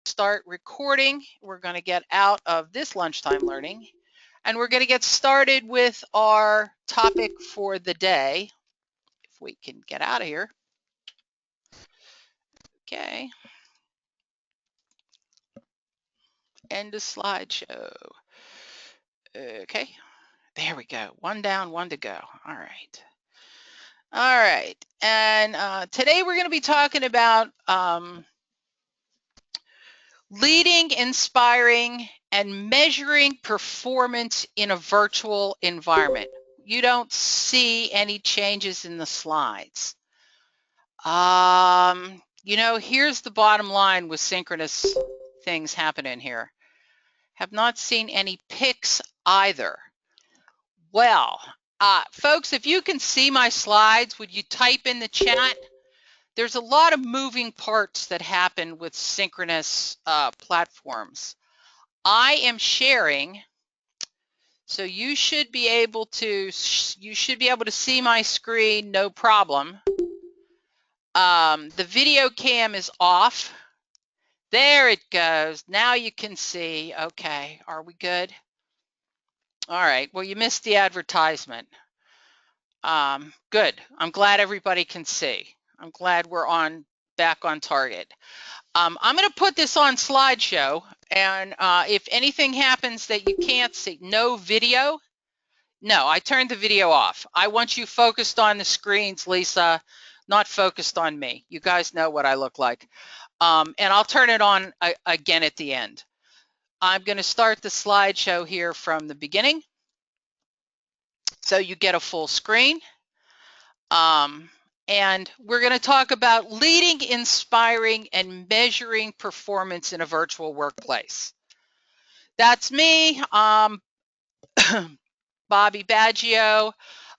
start recording. We're going to get out of this lunchtime learning, and we're going to get started with our topic for the day. If we can get out of here. Okay. End of slideshow. Okay. There we go. One down, one to go. All right. All right. And today we're going to be talking about leading, inspiring, and measuring performance in a virtual environment. You don't see any changes in the slides. Here's the bottom line with synchronous things happening here. Have not seen any pics either. Well, folks, if you can see my slides, would you type in the chat? There's a lot of moving parts that happen with synchronous platforms. I am sharing, so you should be able to see my screen, no problem. The video cam is off. There it goes. Now you can see. Okay, are we good? All right. Well, you missed the advertisement. Good. I'm glad everybody can see. I'm glad we're back on target. I'm going to put this on slideshow, and if anything happens that you can't see, no video. No, I turned the video off. I want you focused on the screens, Lisa, not focused on me. You guys know what I look like. And I'll turn it on again at the end. I'm going to start the slideshow here from the beginning, so you get a full screen. And we're going to talk about leading, inspiring, and measuring performance in a virtual workplace. That's me, Bobbe Baggio.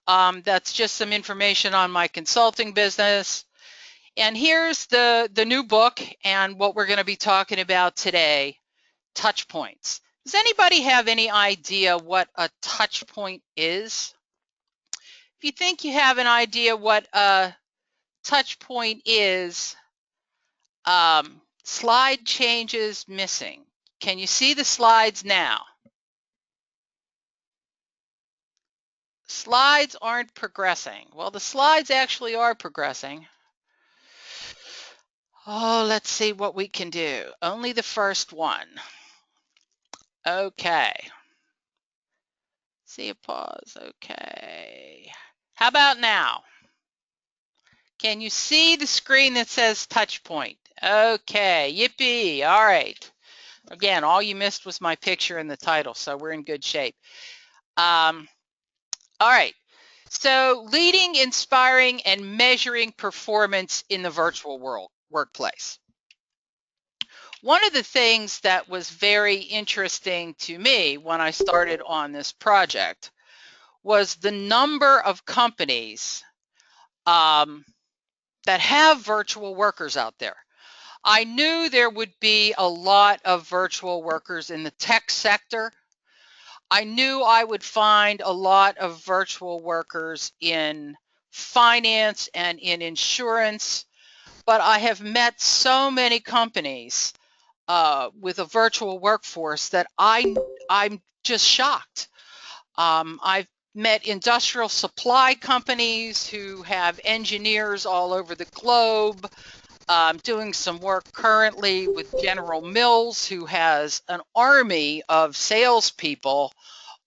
That's just some information on my consulting business. And here's the new book and what we're going to be talking about today, Touchpoints. Does anybody have any idea what a touch point is? If you think you have an idea what a touch point is, slide changes missing. Can you see the slides now? Slides aren't progressing. Well, the slides actually are progressing. Oh, let's see what we can do. Only the first one. Okay. See a pause. Okay. How about now? Can you see the screen that says touch point? Okay. Yippee. All right. Again, all you missed was my picture and the title, so we're in good shape. All right. So leading, inspiring, and measuring performance in the virtual workplace. One of the things that was very interesting to me when I started on this project was the number of companies that have virtual workers out there. I knew there would be a lot of virtual workers in the tech sector. I knew I would find a lot of virtual workers in finance and in insurance, but I have met so many companies with a virtual workforce that I'm just shocked. I've met industrial supply companies who have engineers all over the globe. Doing some work currently with General Mills, who has an army of salespeople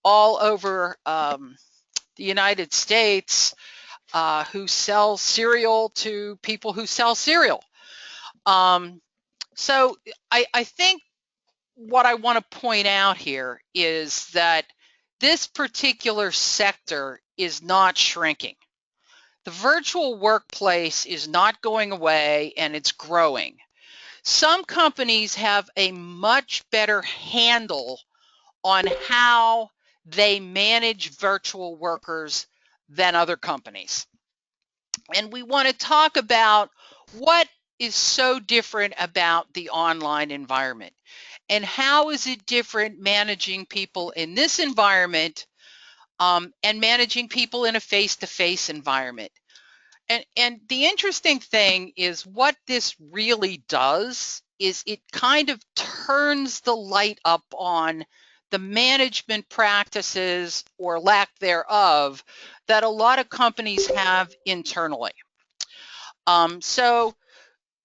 all over the United States who sell cereal to people who sell cereal. So I think what I want to point out here is that this particular sector is not shrinking. The virtual workplace is not going away, and it's growing. Some companies have a much better handle on how they manage virtual workers than other companies. And we want to talk about what is so different about the online environment, and how is it different managing people in this environment and managing people in a face-to-face environment. And the interesting thing is what this really does is it kind of turns the light up on the management practices or lack thereof that a lot of companies have internally. So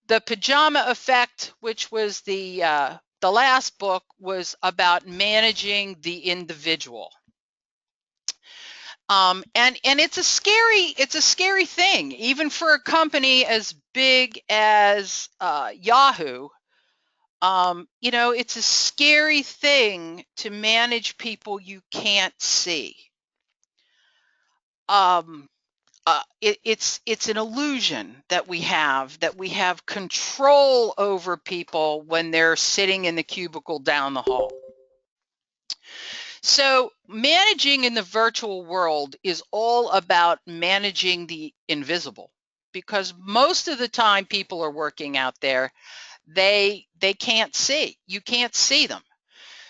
the pajama effect, which was the last book, was about managing the individual. And it's a scary thing, even for a company as big as Yahoo. You know, it's a scary thing to manage people you can't see. It's an illusion that we have control over people when they're sitting in the cubicle down the hall. So managing in the virtual world is all about managing the invisible, because most of the time people are working out there, they can't see. You can't see them.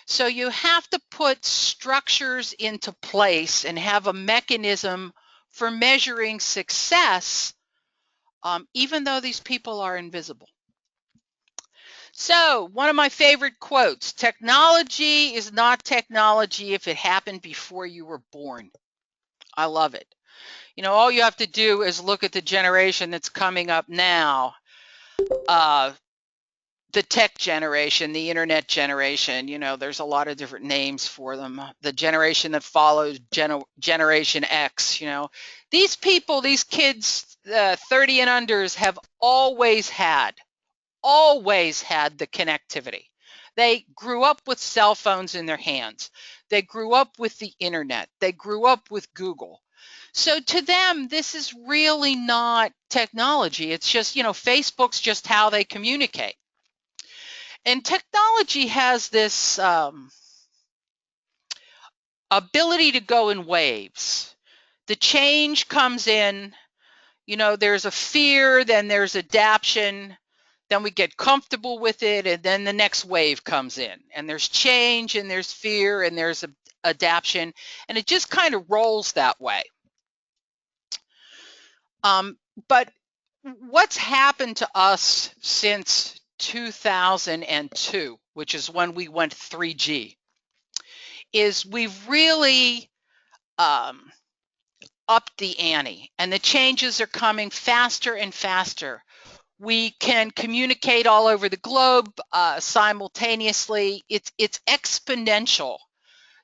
So you have to put structures into place and have a mechanism for measuring success, even though these people are invisible. So one of my favorite quotes: technology is not technology if it happened before you were born. I love it. You know, all you have to do is look at the generation that's coming up now. The tech generation, the internet generation, you know, there's a lot of different names for them. The generation that follows, Generation X, you know. These people, these kids, 30 and unders, have always had the connectivity. They grew up with cell phones in their hands. They grew up with the internet. They grew up with Google. So to them, this is really not technology. It's just, you know, Facebook's just how they communicate. And technology has this ability to go in waves. The change comes in, you know, there's a fear, then there's adaption, then we get comfortable with it, and then the next wave comes in. And there's change, and there's fear, and there's adaption, and it just kind of rolls that way. But what's happened to us since 2002, which is when we went 3G, is we've really upped the ante, and the changes are coming faster and faster. We can communicate all over the globe simultaneously. It's exponential,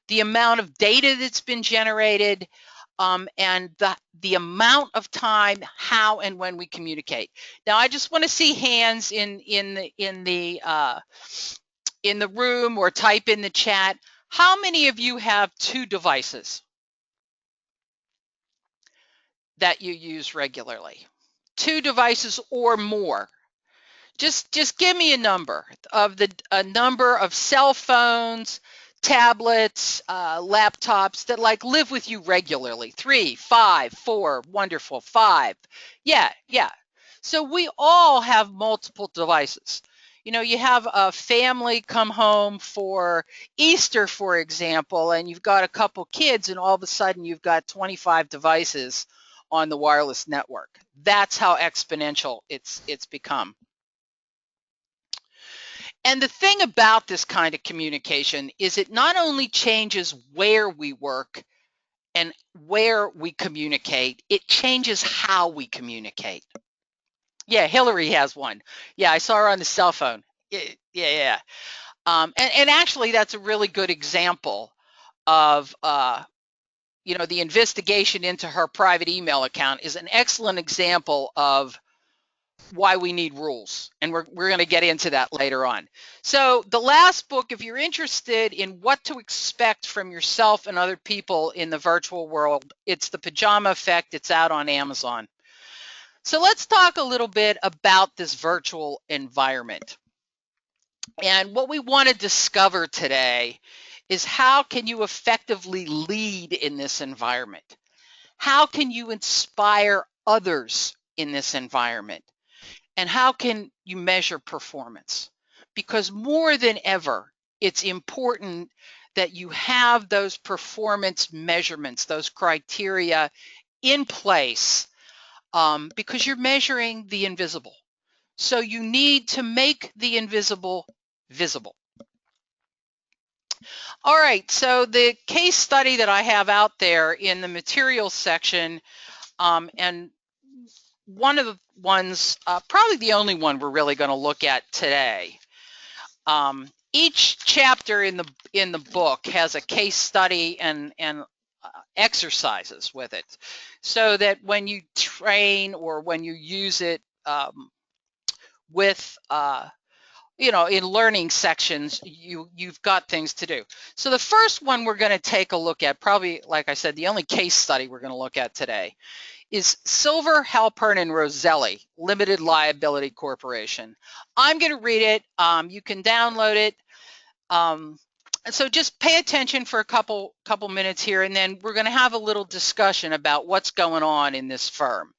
the amount of data that's been generated, and the amount of time, how and when we communicate. Now, I just want to see hands in the room, or type in the chat. How many of you have 2 devices that you use regularly? 2 devices or more. Just give me a number of a number of cell phones, tablets, laptops that like live with you regularly. 3, 5, 4, wonderful. 5. Yeah. So we all have multiple devices. You know, you have a family come home for Easter, for example, and you've got a couple kids, and all of a sudden you've got 25 devices on the wireless network. That's how exponential it's become. And the thing about this kind of communication is it not only changes where we work and where we communicate, it changes how we communicate. Yeah, Hillary has one. Yeah, I saw her on the cell phone. Yeah. And actually, that's a really good example of, you know, the investigation into her private email account is an excellent example of why we need rules, and we're going to get into that later on. So the last book, if you're interested in what to expect from yourself and other people in the virtual world, it's The Pajama Effect. It's out on Amazon. So let's talk a little bit about this virtual environment. And what we want to discover today is, how can you effectively lead in this environment? How can you inspire others in this environment? And how can you measure performance? Because more than ever, it's important that you have those performance measurements, those criteria in place, because you're measuring the invisible. So you need to make the invisible visible. All right, so the case study that I have out there in the materials section, and one of the ones, probably the only one we're really going to look at today. Each chapter in the book has a case study and exercises with it, so that when you train or when you use it with in learning sections, you've got things to do. So the first one we're going to take a look at, probably, like I said, the only case study we're going to look at today, is Silver, Halpern, and Roselli Limited Liability Corporation. I'm going to read it. You can download it. So just pay attention for a couple minutes here, and then we're going to have a little discussion about what's going on in this firm.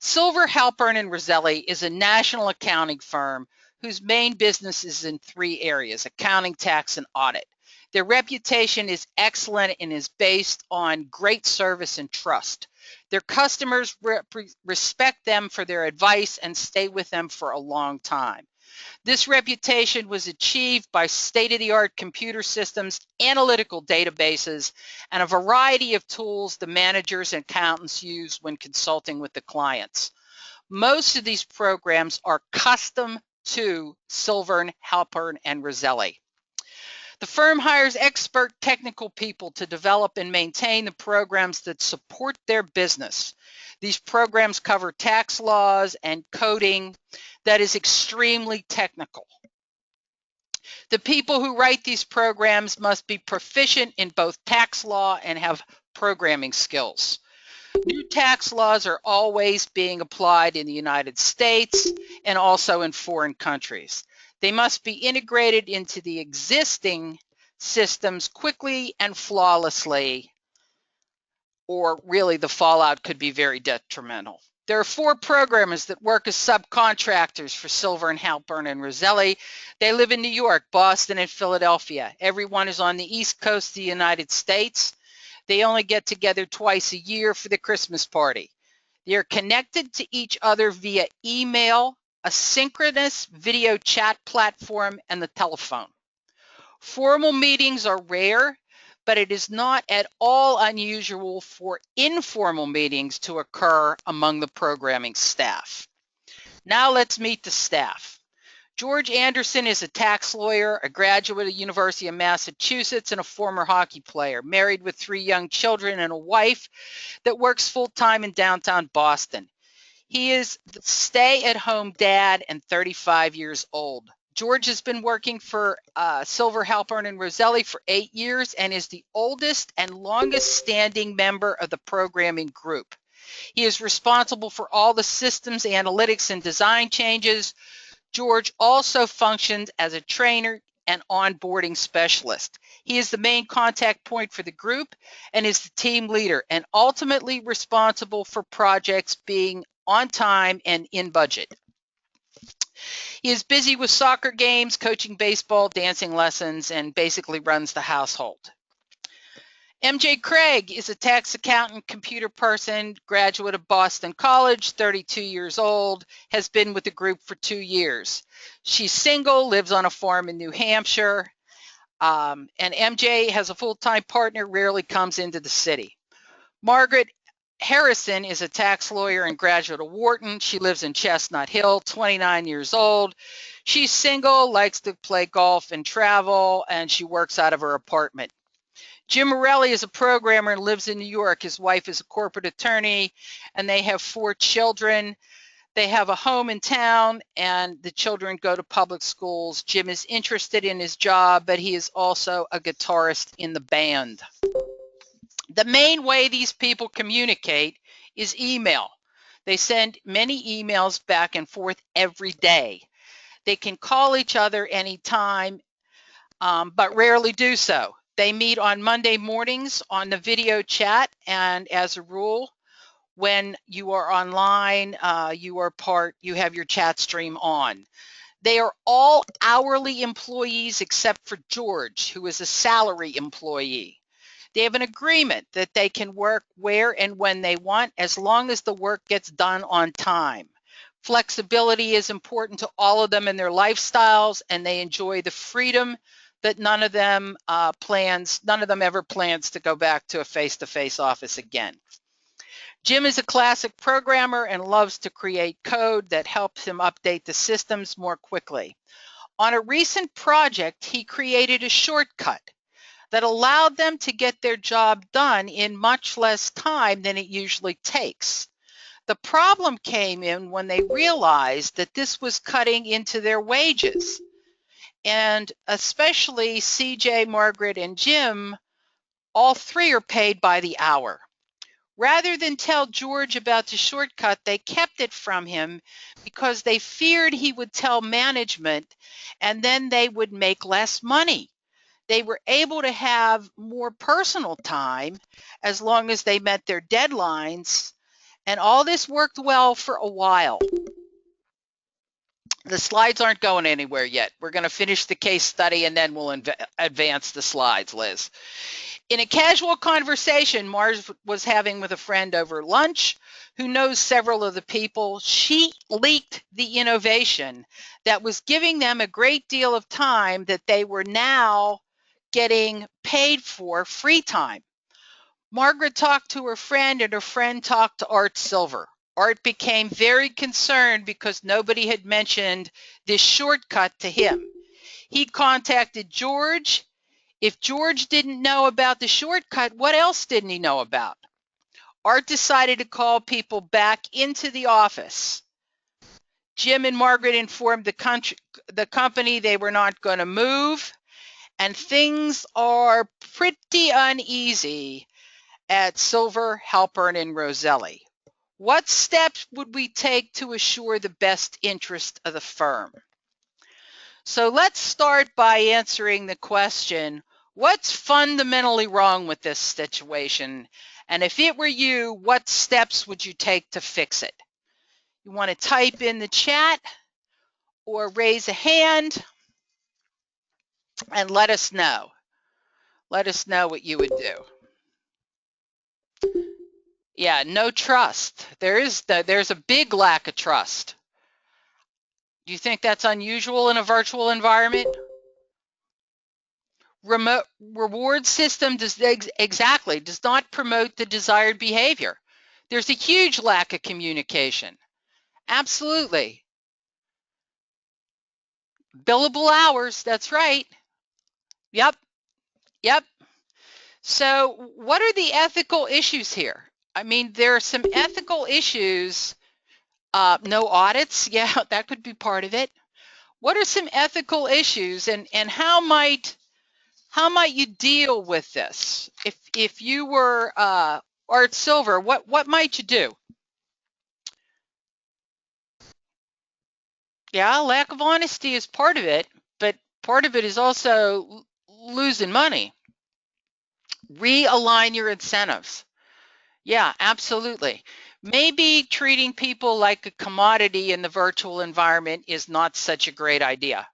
Silver, Halpern, and Roselli is a national accounting firm whose main business is in 3 areas: accounting, tax, and audit. Their reputation is excellent and is based on great service and trust. Their customers respect them for their advice and stay with them for a long time. This reputation was achieved by state-of-the-art computer systems, analytical databases, and a variety of tools the managers and accountants use when consulting with the clients. Most of these programs are custom to Silver, Halpern, and Roselli. The firm hires expert technical people to develop and maintain the programs that support their business. These programs cover tax laws and coding that is extremely technical. The people who write these programs must be proficient in both tax law and have programming skills. New tax laws are always being applied in the United States and also in foreign countries. They must be integrated into the existing systems quickly and flawlessly, or really the fallout could be very detrimental. There are 4 programmers that work as subcontractors for Silver and Halpern and Roselli. They live in New York, Boston, and Philadelphia. Everyone is on the East Coast of the United States. They only get together twice a year for the Christmas party. They are connected to each other via email, a synchronous video chat platform, and the telephone. Formal meetings are rare, but it is not at all unusual for informal meetings to occur among the programming staff. Now let's meet the staff. George Anderson is a tax lawyer, a graduate of the University of Massachusetts, and a former hockey player, married with 3 young children and a wife that works full-time in downtown Boston. He is the stay-at-home dad and 35 years old. George has been working for Silver, Halpern, and Roselli for 8 years and is the oldest and longest standing member of the programming group. He is responsible for all the systems, analytics, and design changes. George also functions as a trainer and onboarding specialist. He is the main contact point for the group and is the team leader and ultimately responsible for projects being on time and in budget. He is busy with soccer games, coaching baseball, dancing lessons, and basically runs the household. MJ Craig is a tax accountant, computer person, graduate of Boston College, 32 years old, has been with the group for 2 years. She's single, lives on a farm in New Hampshire, and MJ has a full-time partner, rarely comes into the city. Margaret Harrison is a tax lawyer and graduate of Wharton. She lives in Chestnut Hill, 29 years old. She's single, likes to play golf and travel, and she works out of her apartment. Jim Morelli is a programmer and lives in New York. His wife is a corporate attorney, and they have 4 children. They have a home in town, and the children go to public schools. Jim is interested in his job, but he is also a guitarist in the band. The main way these people communicate is email. They send many emails back and forth every day. They can call each other anytime, but rarely do so. They meet on Monday mornings on the video chat, and as a rule, when you are online, you have your chat stream on. They are all hourly employees except for George, who is a salary employee. They have an agreement that they can work where and when they want, as long as the work gets done on time. Flexibility is important to all of them in their lifestyles, and they enjoy the freedom that none of them ever plans to go back to a face-to-face office again. Jim is a classic programmer and loves to create code that helps him update the systems more quickly. On a recent project, he created a shortcut that allowed them to get their job done in much less time than it usually takes. The problem came in when they realized that this was cutting into their wages. And especially CJ, Margaret, and Jim, all three are paid by the hour. Rather than tell George about the shortcut, they kept it from him because they feared he would tell management and then they would make less money. They were able to have more personal time as long as they met their deadlines, and all this worked well for a while. The slides aren't going anywhere yet. We're going to finish the case study and then we'll advance the slides, Liz. In a casual conversation Mars was having with a friend over lunch who knows several of the people, she leaked the innovation that was giving them a great deal of time that they were now getting paid for free time. Margaret talked to her friend and her friend talked to Art Silver. Art became very concerned because nobody had mentioned this shortcut to him. He contacted George. If George didn't know about the shortcut, what else didn't he know about? Art decided to call people back into the office. Jim and Margaret informed the company they were not going to move, and things are pretty uneasy at Silver, Halpern, and Roselli. What steps would we take to assure the best interest of the firm? So let's start by answering the question, what's fundamentally wrong with this situation? And if it were you, what steps would you take to fix it? You want to type in the chat or raise a hand and let us know. Let us know what you would do. Yeah, no trust. There's a big lack of trust. Do you think that's unusual in a virtual environment? Remote reward system does not promote the desired behavior. There's a huge lack of communication. Absolutely. Billable hours, that's right. Yep. So what are the ethical issues here? I mean, there are some ethical issues. No audits, yeah, that could be part of it. What are some ethical issues, and how might you deal with this? If you were Art Silver, what might you do? Yeah, lack of honesty is part of it, but part of it is also losing money. Realign your incentives. Yeah, absolutely. Maybe treating people like a commodity in the virtual environment is not such a great idea.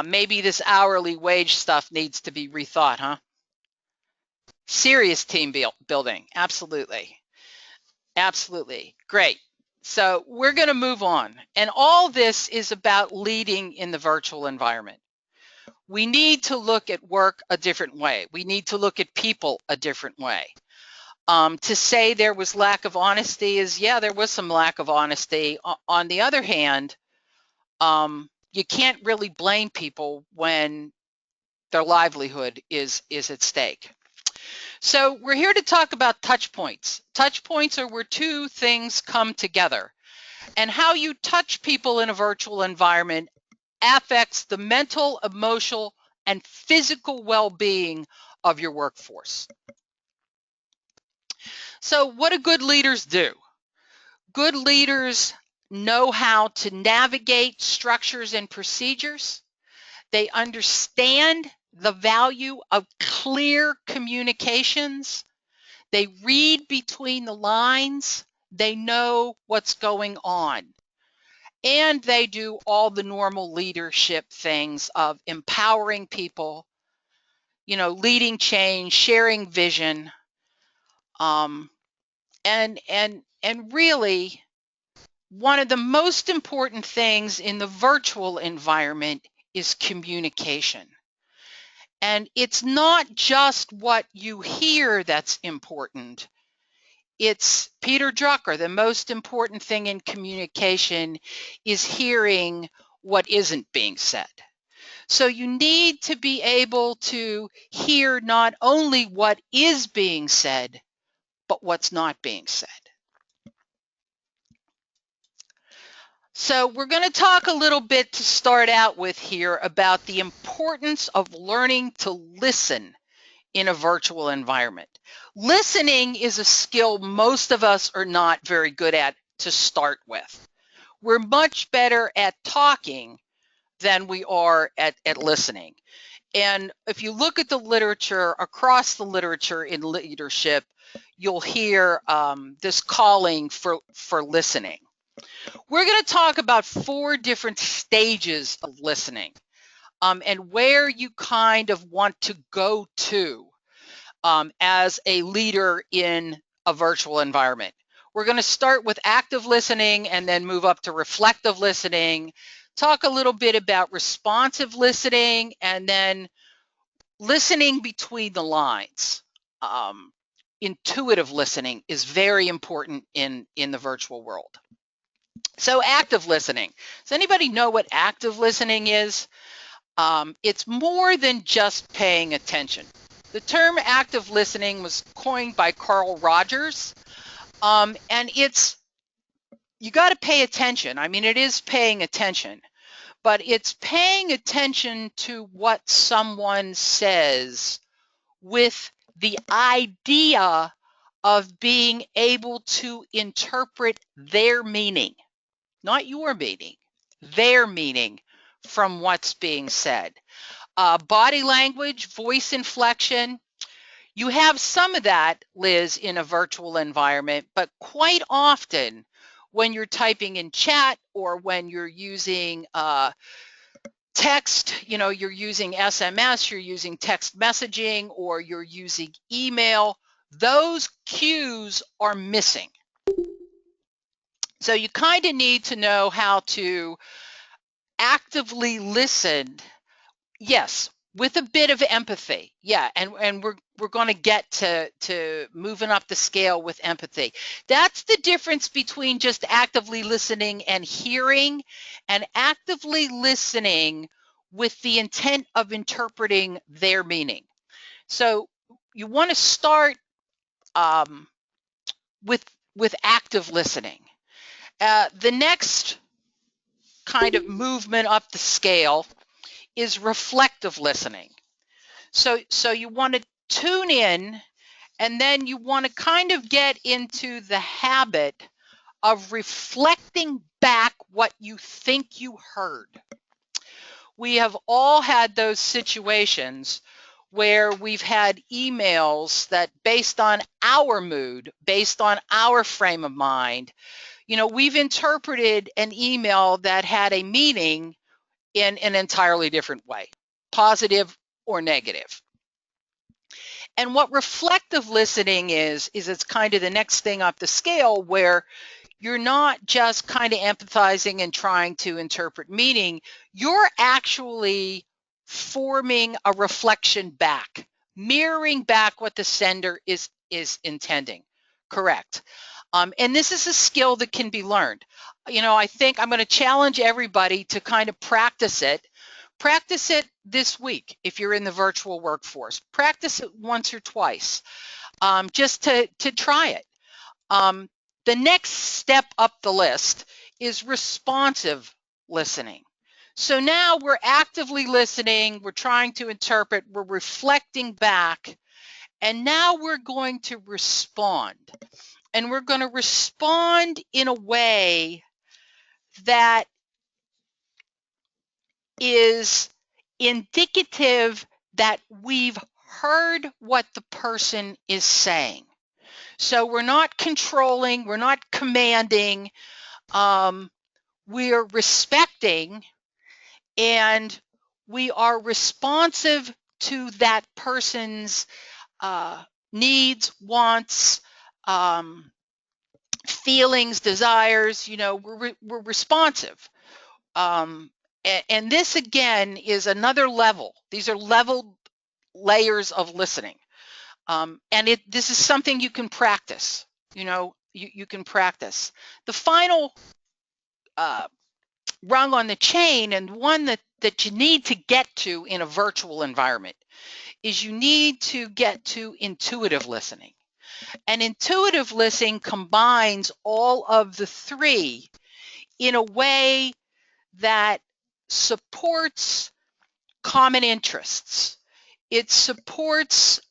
Maybe this hourly wage stuff needs to be rethought, huh? Serious team building. Absolutely. Absolutely. Great. So we're going to move on. And all this is about leading in the virtual environment. We need to look at work a different way. We need to look at people a different way. To say there was lack of honesty is, yeah, there was some lack of honesty. On the other hand, you can't really blame people when their livelihood is at stake. So we're here to talk about touch points. Touch points are where two things come together. And how you touch people in a virtual environment affects the mental, emotional, and physical well-being of your workforce. So what do good leaders do? Good leaders know how to navigate structures and procedures. They understand the value of clear communications. They read between the lines. They know what's going on. And they do all the normal leadership things of empowering people, leading change, sharing vision, and really one of the most important things in the virtual environment is communication. And it's not just what you hear that's important. It's Peter Drucker, the most important thing in communication is hearing what isn't being said. So you need to be able to hear not only what is being said, but what's not being said. So we're going to talk a little bit to start out with here about the importance of learning to listen in a virtual environment. Listening is a skill most of us are not very good at to start with. We're much better at talking than we are at listening. And if you look at the literature, across the literature in leadership, you'll hear this calling for listening. We're going to talk about 4 different stages of listening and where you kind of want to go to as a leader in a virtual environment. We're going to start with active listening and then move up to reflective listening, talk a little bit about responsive listening, and then listening between the lines. Intuitive listening is very important in the virtual world. So active listening. Does anybody know what active listening is? It's more than just paying attention. The term active listening was coined by Carl Rogers, and it's, you got to pay attention. I mean, it is paying attention, but it's paying attention to what someone says with the idea of being able to interpret their meaning, not your meaning, their meaning from what's being said. Body language, voice inflection. You have some of that, Liz, in a virtual environment, but quite often when you're typing in chat or when you're using text, you're using SMS, you're using text messaging, or you're using email, those cues are missing. So you kind of need to know how to actively listen. Yes, with a bit of empathy. Yeah, and we're going to get to moving up the scale with empathy. That's the difference between just actively listening and hearing, and actively listening with the intent of interpreting their meaning. So you want to start with active listening. The next kind of movement up the scale is reflective listening. So you want to tune in, and then you want to kind of get into the habit of reflecting back what you think you heard. We have all had those situations where we've had emails that, based on our mood, based on our frame of mind, we've interpreted an email that had a meaning in an entirely different way, positive or negative. And what reflective listening is it's kind of the next thing up the scale, where you're not just kind of empathizing and trying to interpret meaning, you're actually forming a reflection back, mirroring back what the sender is intending. Correct. And this is a skill that can be learned. I think I'm going to challenge everybody to kind of practice it. Practice it this week if you're in the virtual workforce. Practice it once or twice, just to try it. The next step up the list is responsive listening. So now we're actively listening, we're trying to interpret, we're reflecting back, and now we're going to respond. And we're going to respond in a way that is indicative that we've heard what the person is saying. So we're not controlling, we're not commanding, we're respecting, and we are responsive to that person's needs, wants, feelings, desires, we're responsive. And this again is another level. These are leveled layers of listening. And this is something you can practice. You can practice. The final rung on the chain, and one that you need to get to in a virtual environment, is you need to get to intuitive listening. And intuitive listening combines all of the three in a way that supports common interests. It supports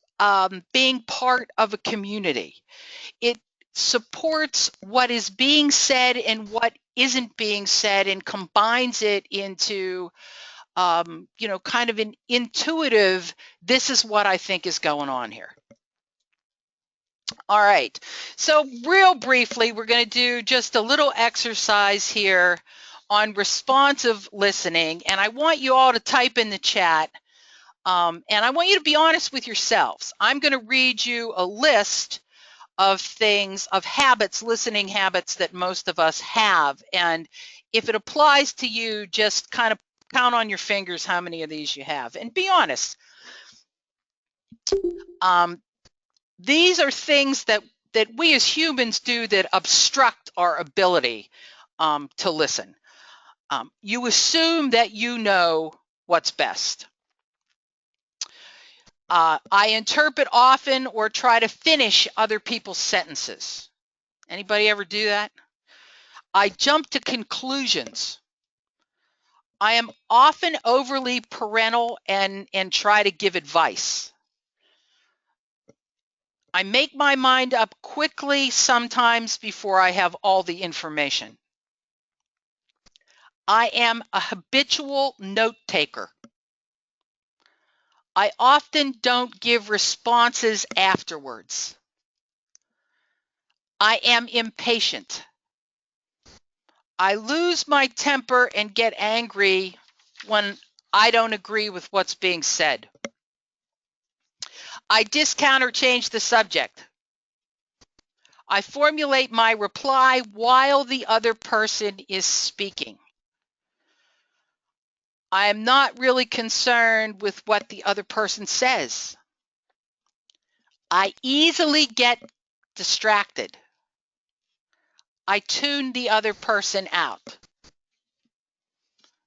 being part of a community. It supports what is being said and what isn't being said, and combines it into kind of an intuitive, this is what I think is going on here. All right, so real briefly, we're going to do just a little exercise here on responsive listening, and I want you all to type in the chat, and I want you to be honest with yourselves. I'm going to read you a list of things, of habits, listening habits that most of us have, and if it applies to you, just kind of count on your fingers how many of these you have, and be honest. These are things that we as humans do that obstruct our ability to listen. You assume that you know what's best. I interpret often or try to finish other people's sentences. Anybody ever do that? I jump to conclusions. I am often overly parental and try to give advice. I make my mind up quickly, sometimes before I have all the information. I am a habitual note taker. I often don't give responses afterwards. I am impatient. I lose my temper and get angry when I don't agree with what's being said. I discount or change the subject. I formulate my reply while the other person is speaking. I am not really concerned with what the other person says. I easily get distracted. I tune the other person out.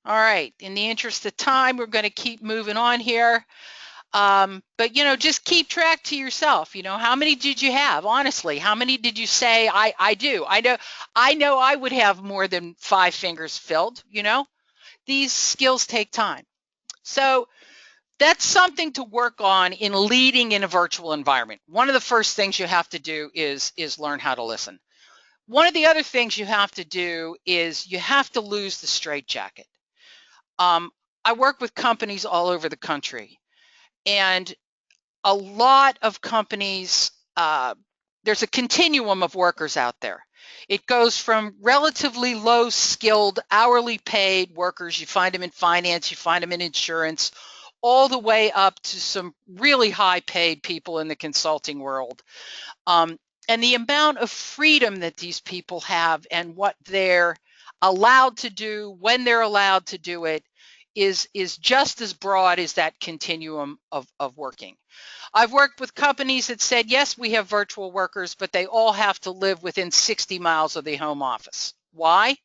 All right, in the interest of time, we're going to keep moving on here. But, just keep track to yourself. How many did you have? Honestly, how many did you say, I do? I know I would have more than 5 fingers filled. These skills take time. So that's something to work on in leading in a virtual environment. One of the first things you have to do is learn how to listen. One of the other things you have to do is you have to lose the straitjacket. I work with companies all over the country, and a lot of companies, there's a continuum of workers out there. It goes from relatively low skilled, hourly paid workers, you find them in finance, you find them in insurance, all the way up to some really high paid people in the consulting world. And the amount of freedom that these people have and what they're allowed to do, when they're allowed to do it, is just as broad as that continuum of working. I've worked with companies that said, yes, we have virtual workers, but they all have to live within 60 miles of the home office. Why?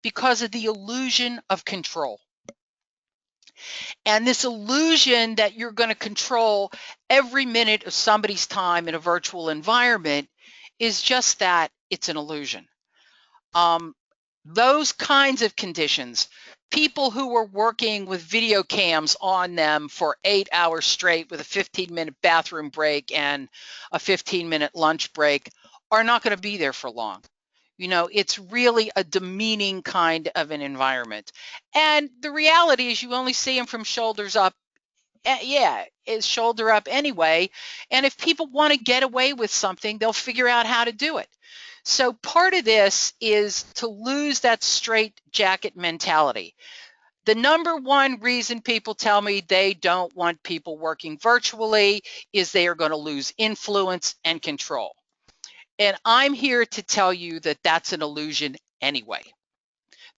Because of the illusion of control. And this illusion that you're going to control every minute of somebody's time in a virtual environment is just that, it's an illusion. Those kinds of conditions, people who were working with video cams on them for 8 hours straight with a 15-minute bathroom break and a 15-minute lunch break, are not going to be there for long. It's really a demeaning kind of an environment. And the reality is you only see them from shoulders up. Yeah, it's shoulder up anyway. And if people want to get away with something, they'll figure out how to do it. So part of this is to lose that straight jacket mentality. The number one reason people tell me they don't want people working virtually is they are going to lose influence and control. And I'm here to tell you that that's an illusion anyway,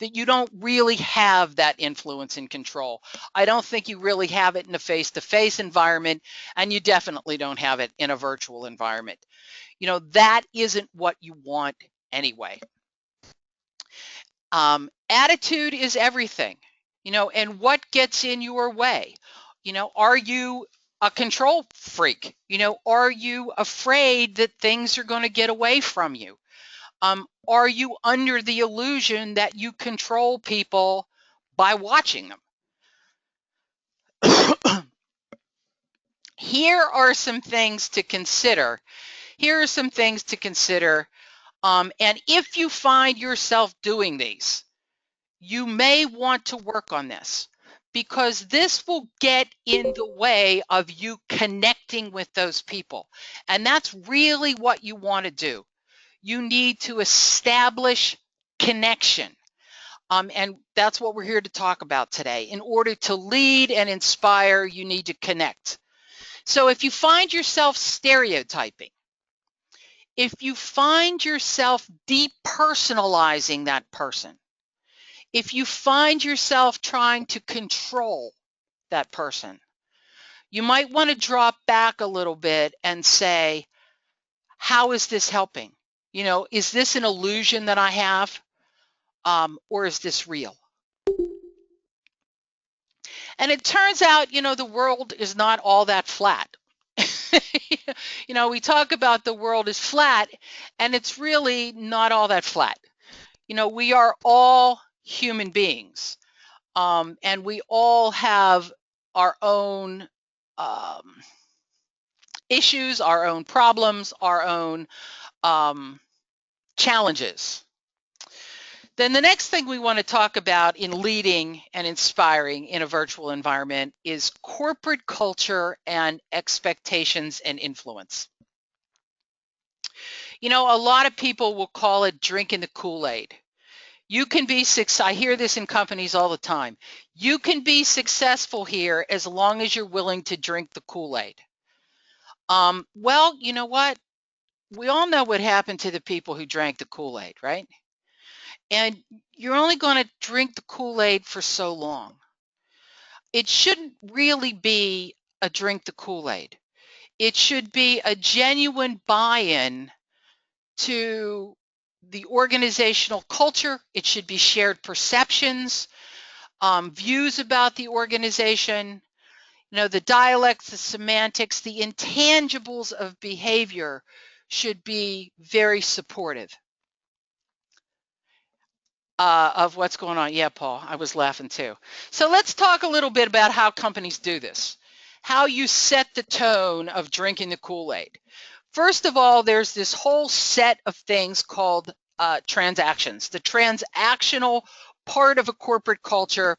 that you don't really have that influence and control. I don't think you really have it in a face-to-face environment, and you definitely don't have it in a virtual environment. You know, that isn't what you want anyway. Attitude is everything, you know, and what gets in your way? You know, are you a control freak? You know, are you afraid that things are going to get away from you? Are you under the illusion that you control people by watching them? Here are some things to consider. Here are some things to consider. And if you find yourself doing these, you may want to work on this, because this will get in the way of you connecting with those people. And that's really what you want to do. You need to establish connection. And that's what we're here to talk about today. In order to lead and inspire, you need to connect. So if you find yourself stereotyping, if you find yourself depersonalizing that person, if you find yourself trying to control that person, you might want to drop back a little bit and say, how is this helping? You know, is this an illusion that I have, or is this real? And it turns out, you know, the world is not all that flat. You know, we talk about the world is flat, and it's really not all that flat. You know, we are all human beings, and we all have our own issues, our own problems, our own um, challenges. Then the next thing we want to talk about in leading and inspiring in a virtual environment is corporate culture and expectations and influence. You know, a lot of people will call it drinking the Kool-Aid. You can be I hear this in companies all the time. You can be successful here as long as you're willing to drink the Kool-Aid. Well, you know what? We all know what happened to the people who drank the Kool-Aid, right? And you're only going to drink the Kool-Aid for so long. It shouldn't really be a drink the Kool-Aid. It should be a genuine buy-in to the organizational culture. It should be shared perceptions, views about the organization, you know, the dialects, the semantics, the intangibles of behavior should be very supportive of what's going on. Yeah, Paul, I was laughing too. So let's talk a little bit about how companies do this, how you set the tone of drinking the Kool-Aid. First of all, there's this whole set of things called transactions. The transactional part of a corporate culture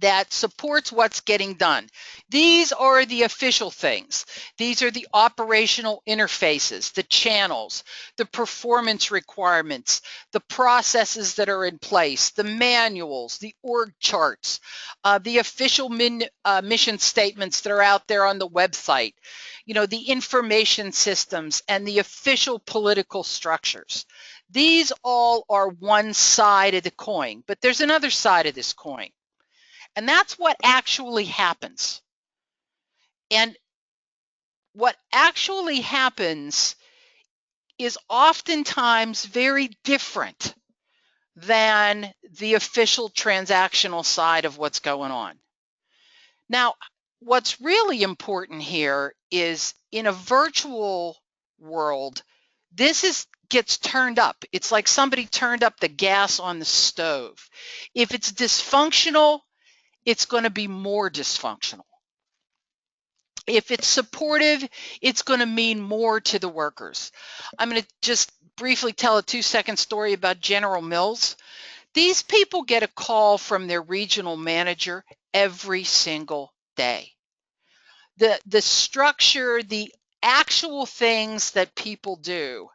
that supports what's getting done. These are the official things. These are the operational interfaces, the channels, the performance requirements, the processes that are in place, the manuals, the org charts, the official mission statements that are out there on the website, you know, the information systems and the official political structures. These all are one side of the coin, but there's another side of this coin. And that's what actually happens. And what actually happens is oftentimes very different than the official transactional side of what's going on. Now, what's really important here is in a virtual world, gets turned up. It's like somebody turned up the gas on the stove. If it's dysfunctional, it's going to be more dysfunctional. If it's supportive, it's going to mean more to the workers. I'm going to just briefly tell a 2-second story about General Mills. These people get a call from their regional manager every single day. The structure, the actual things that people do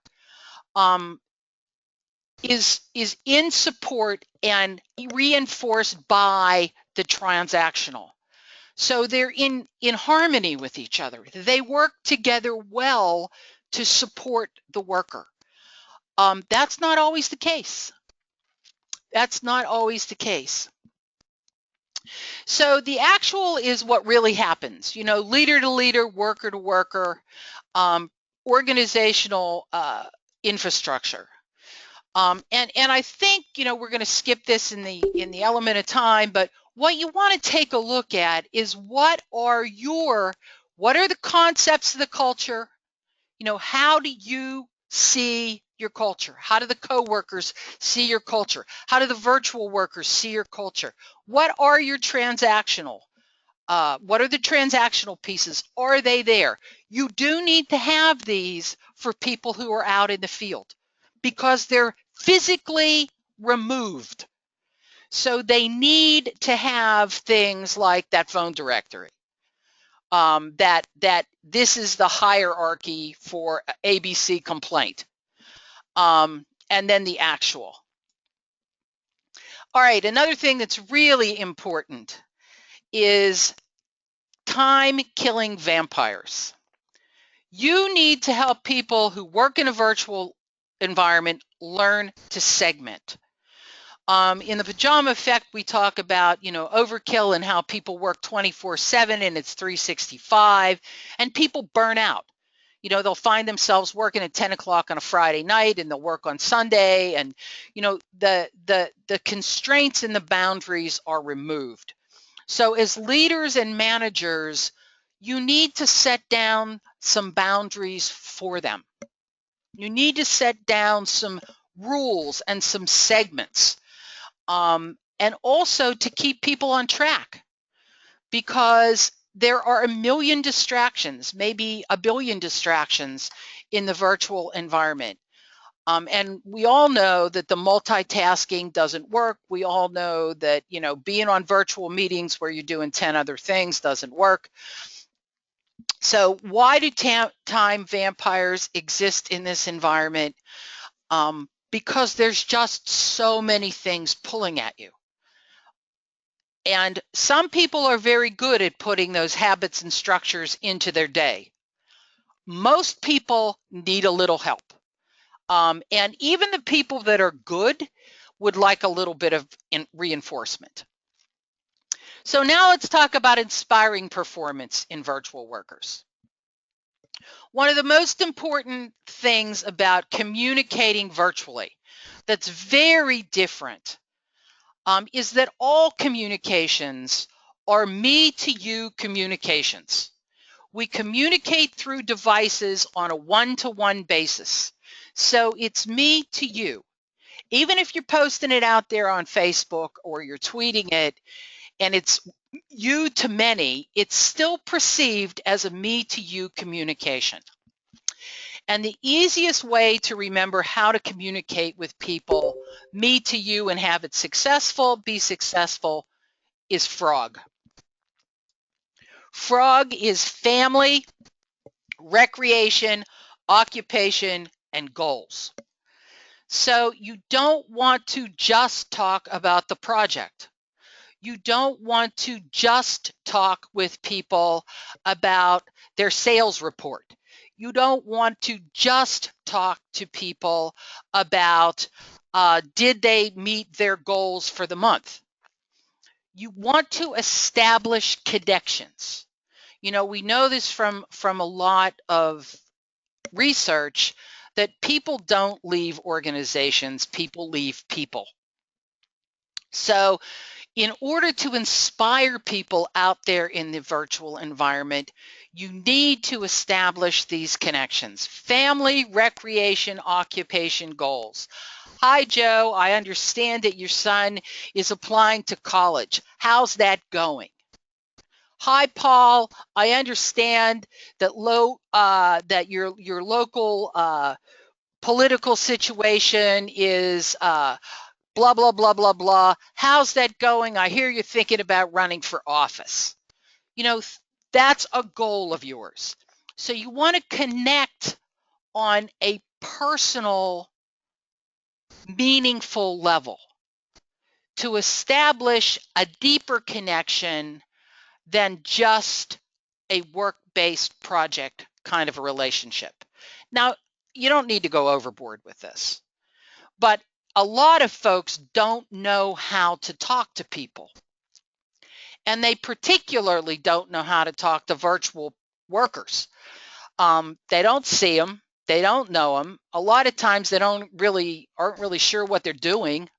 is in support and reinforced by the transactional. So they're in harmony with each other. They work together well to support the worker. That's not always the case. That's not always the case. So the actual is what really happens, you know, leader to leader, worker to worker, organizational infrastructure. And I think, you know, we're going to skip this in the element of time, but what you want to take a look at is what are the concepts of the culture? You know, how do you see your culture? How do the coworkers see your culture? How do the virtual workers see your culture? What are your transactional? What are the transactional pieces? Are they there? You do need to have these for people who are out in the field because they're physically removed. So they need to have things like that phone directory. That this is the hierarchy for ABC complaint, and then the actual. All right, another thing that's really important is time-killing vampires. You need to help people who work in a virtual environment learn to segment. In the pajama effect, we talk about, you know, overkill and how people work 24/7 and it's 365, and people burn out. You know, they'll find themselves working at 10 o'clock on a Friday night and they'll work on Sunday, and, you know, the constraints and the boundaries are removed. So as leaders and managers, you need to set down some boundaries for them. You need to set down some rules and some segments. And also to keep people on track, because there are a million distractions, maybe a billion distractions in the virtual environment. And we all know that the multitasking doesn't work. We all know that, you know, being on virtual meetings where you're doing 10 other things doesn't work. So why do time vampires exist in this environment? Because there's just so many things pulling at you. And some people are very good at putting those habits and structures into their day. Most people need a little help. And even the people that are good would like a little bit of reinforcement. So now let's talk about inspiring performance in virtual workers. One of the most important things about communicating virtually that's very different is that all communications are me to you communications. We communicate through devices on a one-to-one basis. So it's me to you. Even if you're posting it out there on Facebook or you're tweeting it and it's you to many, it's still perceived as a me to you communication. And the easiest way to remember how to communicate with people, me to you, and have it be successful, is FROG. FROG is family, recreation, occupation, and goals. So you don't want to just talk about the project. You don't want to just talk with people about their sales report. You don't want to just talk to people about did they meet their goals for the month. You want to establish connections. You know, we know this from a lot of research that people don't leave organizations, people leave people. So in order to inspire people out there in the virtual environment, you need to establish these connections: family, recreation, occupation, goals. Hi, Joe, I understand that your son is applying to college. How's that going? Hi, Paul, I understand that that your local political situation is blah, blah, blah, blah, blah. How's that going? I hear you're thinking about running for office. You know, that's a goal of yours. So you want to connect on a personal, meaningful level to establish a deeper connection than just a work-based project kind of a relationship. Now, you don't need to go overboard with this, but a lot of folks don't know how to talk to people. And they particularly don't know how to talk to virtual workers. They don't see them. They don't know them. A lot of times they aren't really sure what they're doing.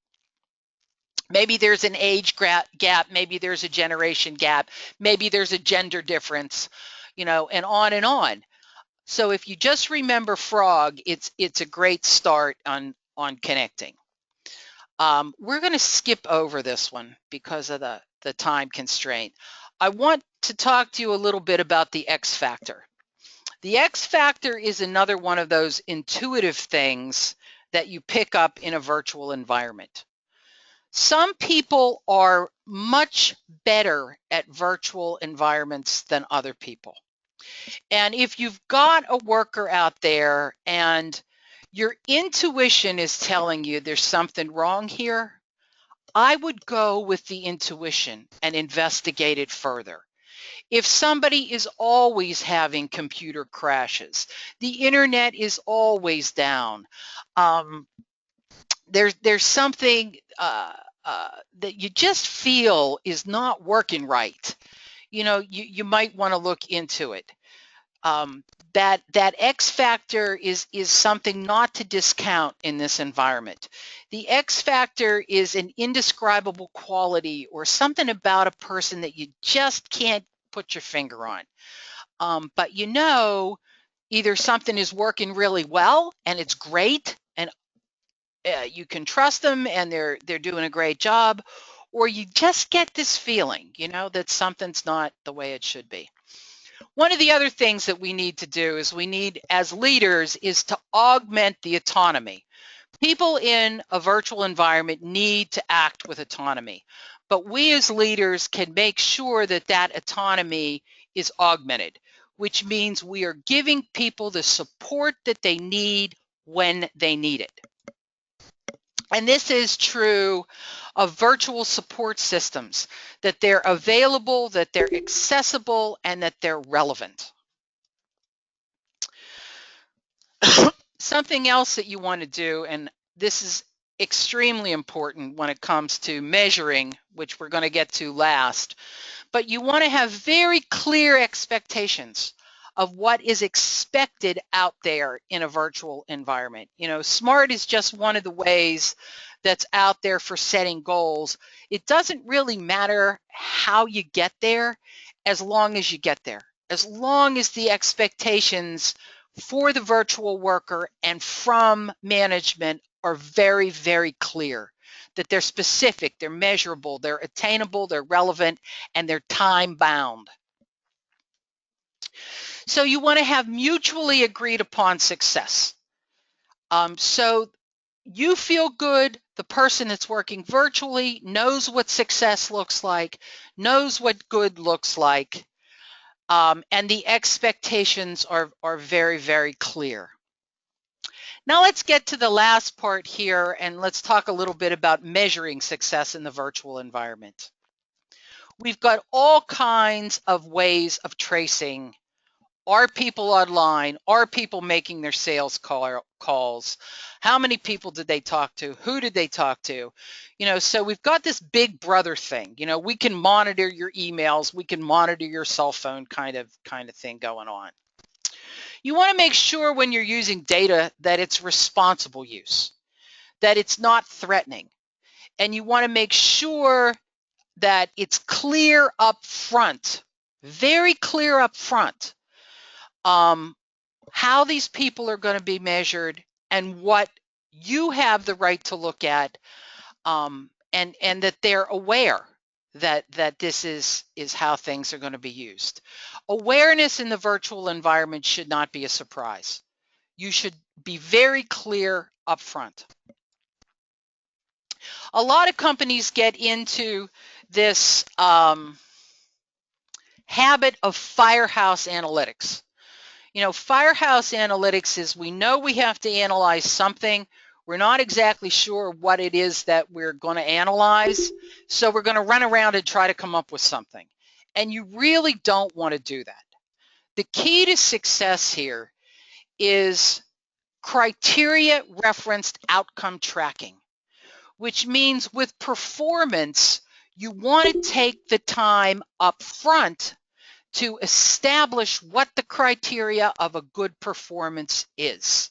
Maybe there's an age gap. Maybe there's a generation gap. Maybe there's a gender difference, and on and on. So if you just remember frog, it's a great start on connecting. We're going to skip over this one because of the time constraint. I want to talk to you a little bit about the X factor. The X factor is another one of those intuitive things that you pick up in a virtual environment. Some people are much better at virtual environments than other people. And if you've got a worker out there and your intuition is telling you there's something wrong here, I would go with the intuition and investigate it further. If somebody is always having computer crashes, the internet is always down, there's something that you just feel is not working right, you might want to look into it. That X factor is something not to discount in this environment. The X factor is an indescribable quality or something about a person that you just can't put your finger on. But either something is working really well and it's great and you can trust them and they're doing a great job, or you just get this feeling, that something's not the way it should be. One of the other things that we need to do is as leaders, is to augment the autonomy. People in a virtual environment need to act with autonomy, but we as leaders can make sure that that autonomy is augmented, which means we are giving people the support that they need when they need it. And this is true of virtual support systems, that they're available, that they're accessible, and that they're relevant. Something else that you want to do, and this is extremely important when it comes to measuring, which we're going to get to last, but you want to have very clear expectations of what is expected out there in a virtual environment. SMART is just one of the ways that's out there for setting goals. It doesn't really matter how you get there as long as you get there, as long as the expectations for the virtual worker and from management are very, very clear, that they're specific, they're measurable, they're attainable, they're relevant, and they're time bound. So you want to have mutually agreed upon success. So you feel good, the person that's working virtually knows what success looks like, knows what good looks like, and the expectations are very, very clear. Now let's get to the last part here, and let's talk a little bit about measuring success in the virtual environment. We've got all kinds of ways of tracing. Are people online? Are people making their sales calls? How many people did they talk to? Who did they talk to? So we've got this big brother thing. We can monitor your emails. We can monitor your cell phone kind of thing going on. You want to make sure when you're using data that it's responsible use, that it's not threatening. And you want to make sure that it's clear up front, very clear up front, how these people are going to be measured and what you have the right to look at, and that they're aware that this is how things are going to be used. Awareness in the virtual environment should not be a surprise. You should be very clear up front. A lot of companies get into this habit of firehouse analytics. Firehouse analytics is, we know we have to analyze something. We're not exactly sure what it is that we're going to analyze, so we're going to run around and try to come up with something. And you really don't want to do that. The key to success here is criteria referenced outcome tracking, which means with performance, you want to take the time up front to establish what the criteria of a good performance is.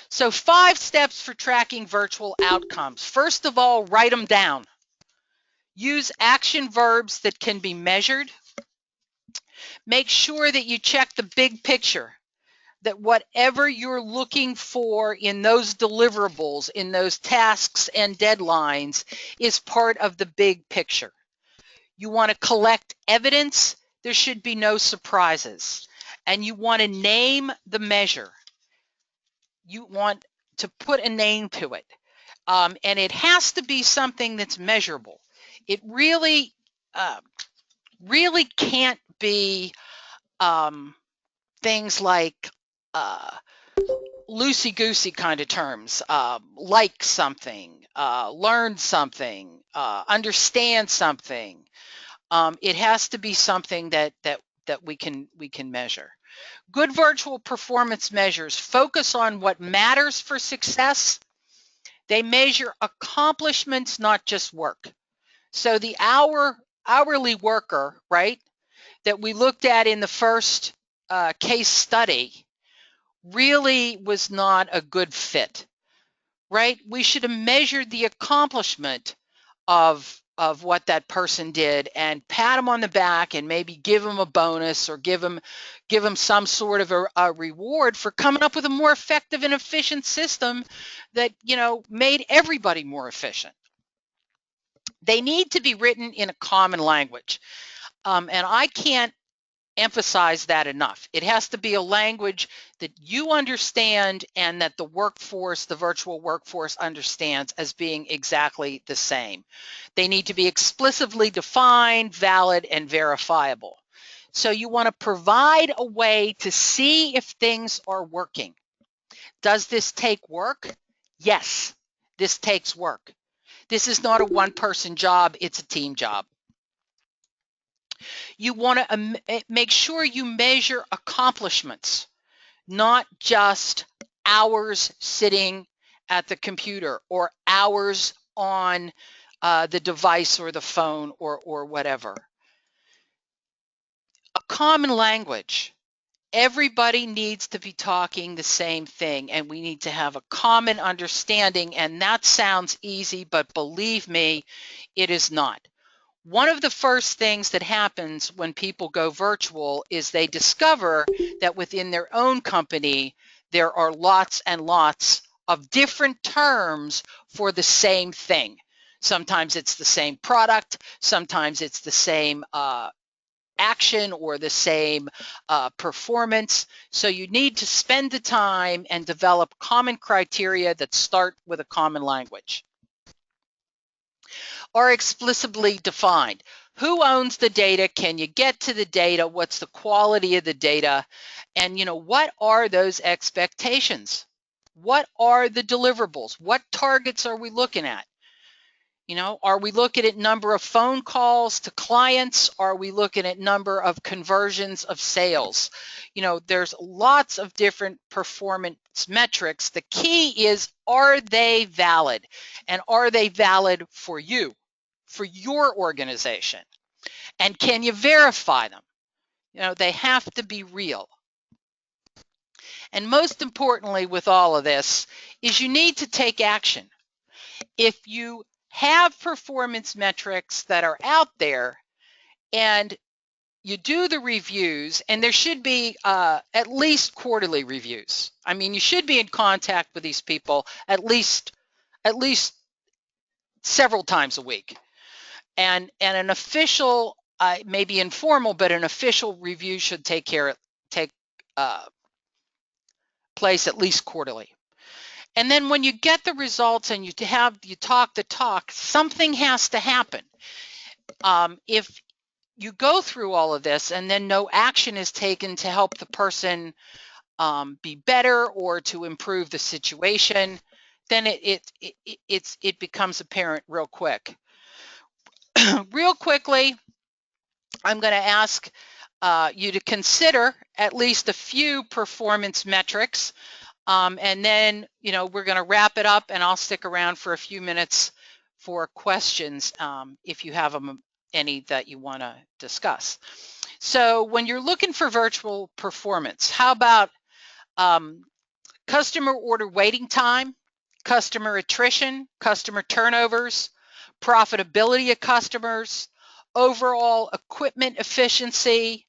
So 5 steps for tracking virtual outcomes. First of all, write them down. Use action verbs that can be measured. Make sure that you check the big picture, that whatever you're looking for in those deliverables, in those tasks and deadlines, is part of the big picture. You want to collect evidence. There should be no surprises. And you want to name the measure. You want to put a name to it. And it has to be something that's measurable. It really can't be things like loosey-goosey kind of terms, like something, learn something, understand something. It has to be something that we can measure. Good virtual performance measures focus on what matters for success. They measure accomplishments, not just work. So the hourly worker, right, that we looked at in the first case study really was not a good fit, right? We should have measured the accomplishment of what that person did and pat them on the back and maybe give them a bonus or give them some sort of a reward for coming up with a more effective and efficient system that, you know, made everybody more efficient. They need to be written in a common language. And I can't emphasize that enough. It has to be a language that you understand and that the workforce, the virtual workforce, understands as being exactly the same. They need to be explicitly defined, valid, and verifiable. So you want to provide a way to see if things are working. Does this take work? Yes, this takes work. This is not a one-person job, it's a team job. You want to make sure you measure accomplishments, not just hours sitting at the computer or hours on the device or the phone or whatever. A common language. Everybody needs to be talking the same thing, and we need to have a common understanding, and that sounds easy, but believe me, it is not. One of the first things that happens when people go virtual is they discover that within their own company, there are lots and lots of different terms for the same thing. Sometimes it's the same product, sometimes it's the same action or the same performance. So you need to spend the time and develop common criteria that start with a common language. Are explicitly defined. Who owns the data? Can you get to the data? What's the quality of the data? And, you know, what are those expectations? What are the deliverables? What targets are we looking at? You know, are we looking at number of phone calls to clients? Are we looking at number of conversions of sales? You know, there's lots of different performance metrics. The key is, are they valid? And are they valid for you, for your organization? And can you verify them? You know, they have to be real. And most importantly with all of this is you need to take action. If you have performance metrics that are out there and you do the reviews, and there should be at least quarterly reviews. I mean, you should be in contact with these people at least several times a week. And an official, maybe informal, but an official review should take place at least quarterly. And then when you get the results and you talk the talk, something has to happen. If you go through all of this and then no action is taken to help the person be better or to improve the situation, then it becomes apparent real quick. Real quickly, I'm going to ask you to consider at least a few performance metrics. And then, we're going to wrap it up, and I'll stick around for a few minutes for questions if you have them, any that you want to discuss. So when you're looking for virtual performance, how about customer order waiting time, customer attrition, customer turnovers, profitability of customers, overall equipment efficiency,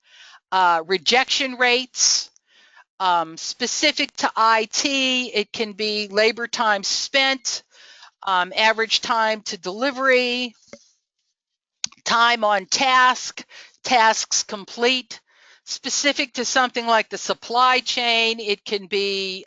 rejection rates, specific to IT, it can be labor time spent, average time to delivery, time on task, tasks complete. Specific to something like the supply chain, it can be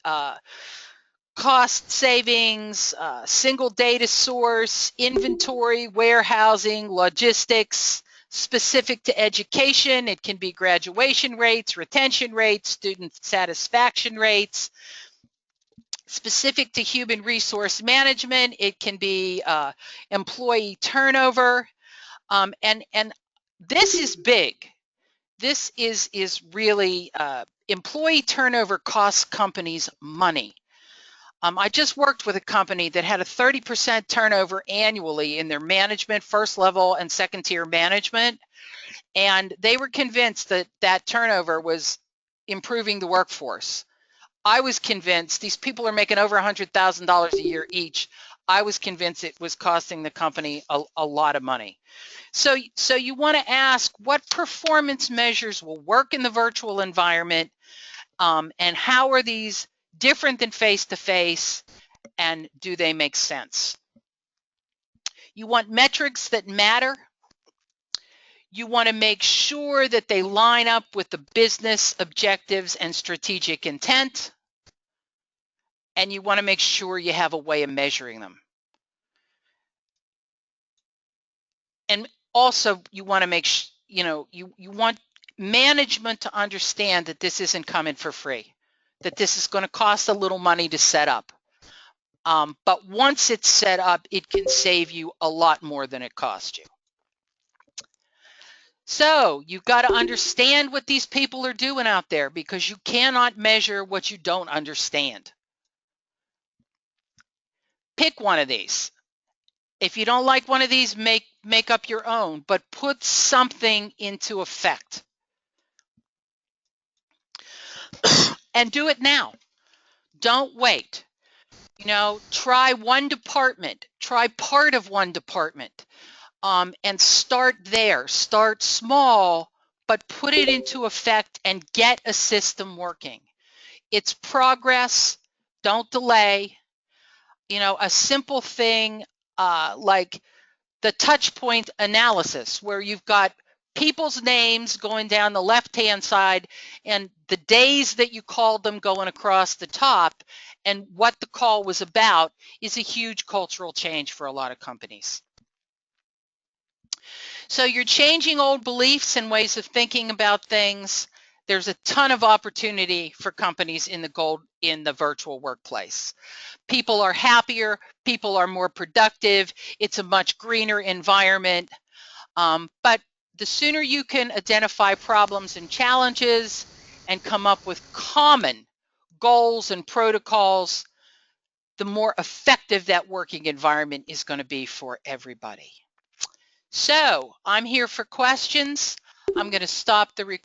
cost savings, single data source, inventory, warehousing, logistics. Specific to education, it can be graduation rates, retention rates, student satisfaction rates. Specific to human resource management, it can be employee turnover. And this is big. This is really employee turnover costs companies money. I just worked with a company that had a 30% turnover annually in their management, first level and second tier management. And they were convinced that that turnover was improving the workforce. I was convinced these people are making over $100,000 a year each. I was convinced it was costing the company a lot of money. So you want to ask what performance measures will work in the virtual environment, and how are these different than face-to-face, and do they make sense? You want metrics that matter. You want to make sure that they line up with the business objectives and strategic intent. And you want to make sure you have a way of measuring them. And also you want to make you want management to understand that this isn't coming for free, that this is going to cost a little money to set up. But once it's set up, it can save you a lot more than it cost you. So you've got to understand what these people are doing out there, because you cannot measure what you don't understand. Pick one of these. If you don't like one of these, make up your own, but put something into effect. And do it now. Don't wait. Try one department, try part of one department, and start there. Start small, but put it into effect and get a system working. It's progress. Don't delay. A simple thing like the touch point analysis, where you've got people's names going down the left-hand side and the days that you called them going across the top, and what the call was about, is a huge cultural change for a lot of companies. So you're changing old beliefs and ways of thinking about things. There's a ton of opportunity for companies in the virtual workplace. People are happier, people are more productive, it's a much greener environment. But the sooner you can identify problems and challenges and come up with common goals and protocols, the more effective that working environment is going to be for everybody. So I'm here for questions. I'm going to stop the recording.